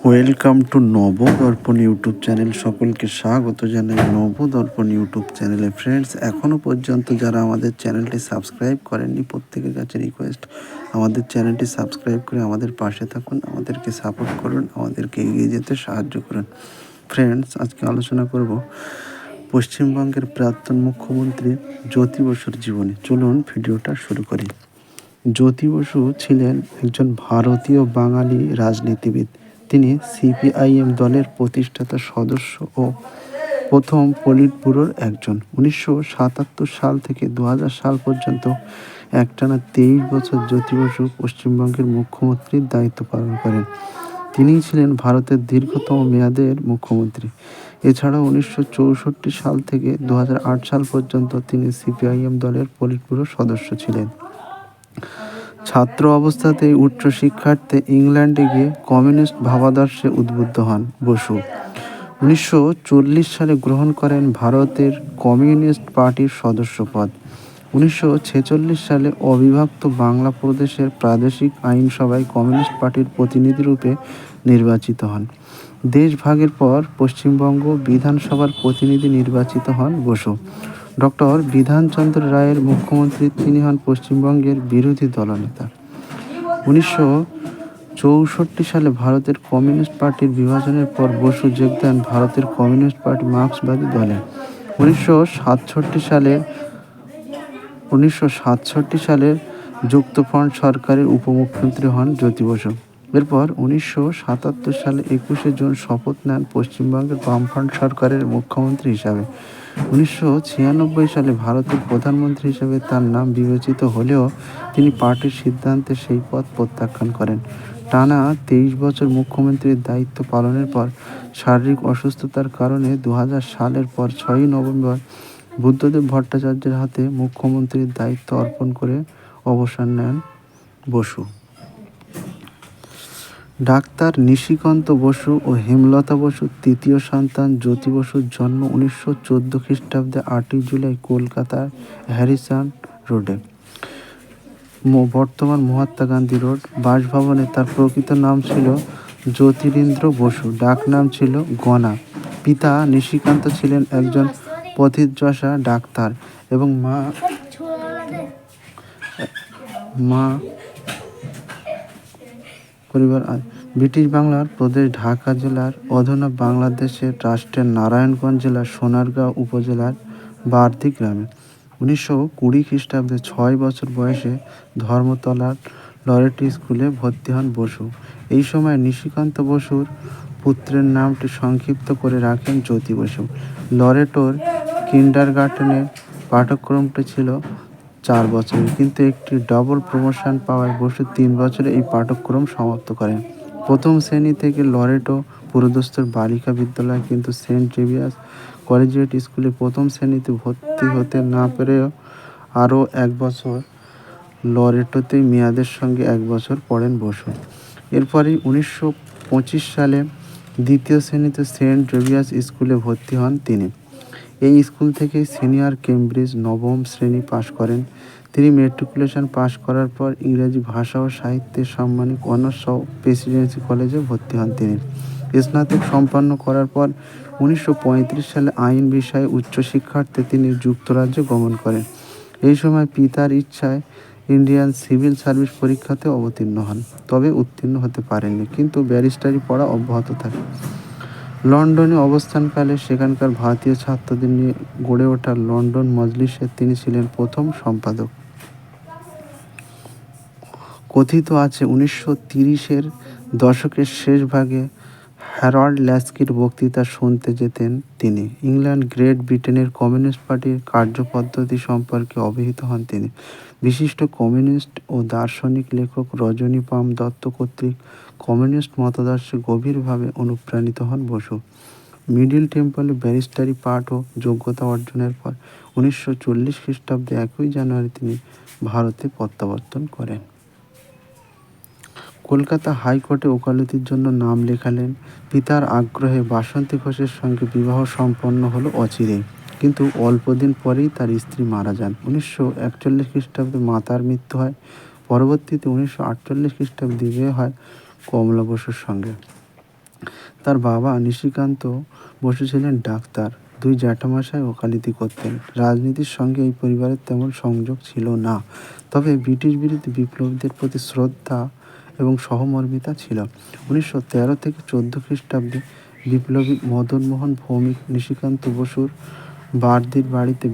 Welcome to Nabadarpan YouTube channel. সকলকে স্বাগত জানাই নবদর্পণ ইউটিউব চ্যানেলে। ফ্রেন্ডস, এখনও পর্যন্ত যারা আমাদের চ্যানেলটি সাবস্ক্রাইব করেননি, প্রত্যেকের কাছে রিকোয়েস্ট, আমাদের চ্যানেলটি সাবস্ক্রাইব করে আমাদের পাশে থাকুন, আমাদেরকে সাপোর্ট করুন, আমাদেরকে এগিয়ে যেতে সাহায্য করুন। ফ্রেন্ডস, আজকে আলোচনা করব পশ্চিমবঙ্গের প্রাক্তন মুখ্যমন্ত্রী জ্যোতি বসুর জীবনী। চলুন ভিডিওটা শুরু করি। জ্যোতি বসু ছিলেন একজন ভারতীয় বাঙালি রাজনীতিবিদ। তিনি সিপিআইএম দলের প্রতিষ্ঠাতা সদস্য ও প্রথম পলিট ব্যুরোর একজন। 1977 সাল থেকে 2000 সাল পর্যন্ত একটানা 23 বছর জ্যোতি বসু পশ্চিমবঙ্গের মুখ্যমন্ত্রীর দায়িত্ব পালন করেন। তিনিই ছিলেন ভারতের দীর্ঘতম মেয়াদের মুখ্যমন্ত্রী। এছাড়াও 1964 সাল থেকে 2008 সাল পর্যন্ত তিনি সিপিআইএম দলের পলিট ব্যুরোর সদস্য ছিলেন। ছাত্র অবস্থাতেই উচ্চশিক্ষার্থে ইংল্যান্ডে গিয়ে কমিউনিস্ট ভাবাদর্শে উদ্বুদ্ধ হন বসু। 1940 সালে গ্রহণ করেন ভারতের কমিউনিস্ট পার্টির সদস্যপদ। 1946 সালে অবিভক্ত বাংলা প্রদেশের প্রাদেশিক আইনসভায় কমিউনিস্ট পার্টির প্রতিনিধিরূপে নির্বাচিত হন। দেশ ভাগের পর পশ্চিমবঙ্গ বিধানসভার প্রতিনিধি নির্বাচিত হন বসু। ডক্টর বিধানচন্দ্র রায়ের মুখ্যমন্ত্রী তিনি হন পশ্চিমবঙ্গের বিরোধী দলনেতা। 1964 সালে ভারতের কমিউনিস্ট পার্টির বিভাজনের পর বসু যোগ দেন ভারতের কমিউনিস্ট পার্টি মার্ক্সবাদী দলে। 1967 সালে যুক্তফ্রন্ট সরকারের উপমুখ্যমন্ত্রী হন জ্যোতি বসু। এরপর 1977 সালে 21শে জুন শপথ নেন পশ্চিমবঙ্গের বামফ্রন্ট সরকারের মুখ্যমন্ত্রী হিসাবে। 1996 সালে ভারতের প্রধানমন্ত্রী হিসেবে তার নাম বিবেচিত হলেও তিনি পার্টির সিদ্ধান্তে সেই পদ প্রত্যাখ্যান করেন। টানা 23 বছর মুখ্যমন্ত্রীর দায়িত্ব পালনের পর শারীরিক অসুস্থতার কারণে 2000 সালের পর 6ই নভেম্বর বুদ্ধদেব ভট্টাচার্যের হাতে মুখ্যমন্ত্রীর দায়িত্ব অর্পণ করে অবসর নেন বসু। ডাক্তার নিশিকান্ত বসু ও হেমলতা বসুর তৃতীয় সন্তান জ্যোতি বসুর জন্ম 1914 খ্রিস্টাব্দে 8ই জুলাই কলকাতার হ্যারিসন রোডে, বর্তমান মহাত্মা গান্ধী রোড, বাসভবনে। তার প্রকৃত নাম ছিল জ্যোতিরিন্দ্র বসু, ডাকনাম ছিল গণা। পিতা নিশিকান্ত ছিলেন একজন প্রথিতযশা ডাক্তার এবং মা পরিবার ব্রিটিশ বাংলার প্রদেশ ঢাকা জেলার অধুনা বাংলাদেশের রাষ্ট্রের নারায়ণগঞ্জ জেলার সোনারগাঁও উপজেলার বারদি গ্রামে। 1920 খ্রিস্টাব্দে 6 বছর বয়সে ধর্মতলার লরেটো স্কুলে ভর্তি হন বসু। এই সময় নিশিকান্ত বসুর পুত্রের নামটি সংক্ষিপ্ত করে রাখেন জ্যোতি বসু। লরেটোর কিন্ডারগার্টেনের পাঠ্যক্রমটি ছিল 4 বছরের, কিন্তু একটি ডবল প্রমোশন পাওয়ায় বসু 3 বছরে এই পাঠ্যক্রম সমাপ্ত করেন। প্রথম শ্রেণী থেকে লরেটো পুরোদস্তুর বালিকা বিদ্যালয় কিন্তু সেন্ট জেভিয়ার্স কলেজিয়েট স্কুলে প্রথম শ্রেণীতে ভর্তি হতে না পেরেও আরও 1 বছর লরেটোতেই মেয়াদের সঙ্গে 1 বছর পড়েন বসু। এরপরই 1925 সালে দ্বিতীয় শ্রেণীতে সেন্ট জেভিয়ার্স স্কুলে ভর্তি হন তিনি। এই স্কুল থেকে সিনিয়র কেমব্রিজ নবম শ্রেণী পাশ করেন তিনি। মেট্রিকুলেশন পাশ করার পর ইংরেজি ভাষা ও সাহিত্যে সাম্মানিক অনার্স সহ প্রেসিডেন্সি কলেজে ভর্তি হন তিনি। স্নাতক সম্পন্ন করার পর 1935 সালে আইন বিষয়ে উচ্চশিক্ষার্থে তিনি যুক্তরাজ্যে গমন করেন। এই সময় পিতার ইচ্ছায় ইন্ডিয়ান সিভিল সার্ভিস পরীক্ষাতে অবতীর্ণ হন, তবে উত্তীর্ণ হতে পারেননি, কিন্তু ব্যারিস্টারি পড়া অব্যাহত থাকে। লন্ডনে অবস্থানকালে সেখানকার ভারতীয় ছাত্রদের নিয়ে গড়ে ওঠা লন্ডন মজলিসের তিনি ছিলেন প্রথম সম্পাদক। কথিত আছে 1930-এর দশকের শেষ ভাগে হ্যারল্ড ল্যাস্কির বক্তৃতা শুনতে যেতেন তিনি। ইংল্যান্ড গ্রেট ব্রিটেনের কমিউনিস্ট পার্টির কার্যপদ্ধতি সম্পর্কে অবহিত হন তিনি। বিশিষ্ট কমিউনিস্ট ও দার্শনিক লেখক রজনী পাম দত্ত কর্তৃক কমিউনিস্ট মতাদর্শে গভীরভাবে অনুপ্রাণিত হন বসু। মিডিল টেম্পলে ব্যারিস্টারি পাঠ ও যোগ্যতা অর্জনের পর 1940 খ্রিস্টাব্দে 1 জানুয়ারি তিনি ভারতে প্রত্যাবর্তন করেন। কলকাতা হাইকোর্টে ওকালতির জন্য নাম লেখালেন। পিতার আগ্রহে বাসন্তী ঘোষের সঙ্গে বিবাহ সম্পন্ন হলো অচিরেই, কিন্তু অল্পদিন পরেই তার স্ত্রী মারা যান। 1941 খ্রিস্টাব্দে মাতার মৃত্যু হয়। পরবর্তীতে 1948 খ্রিস্টাব্দে বিয়ে হয় কমলা বসুর সঙ্গে। তার বাবা নিশিকান্ত বসু ছিলেন ডাক্তার। দুই জ্যাঠামশাই ওকালতি করতেন। রাজনীতির সঙ্গে এই পরিবারের তেমন সংযোগ ছিল না, তবে ব্রিটিশ বিরোধী বিপ্লবীদের প্রতি শ্রদ্ধা এবং সহমর্মিতা ছিল। 1913 থেকে 14 খ্রিস্টাব্দে বিপ্লবী মদনমোহন ভৌমিক নিশিকান্ত বসুর বার্দির বাড়িতে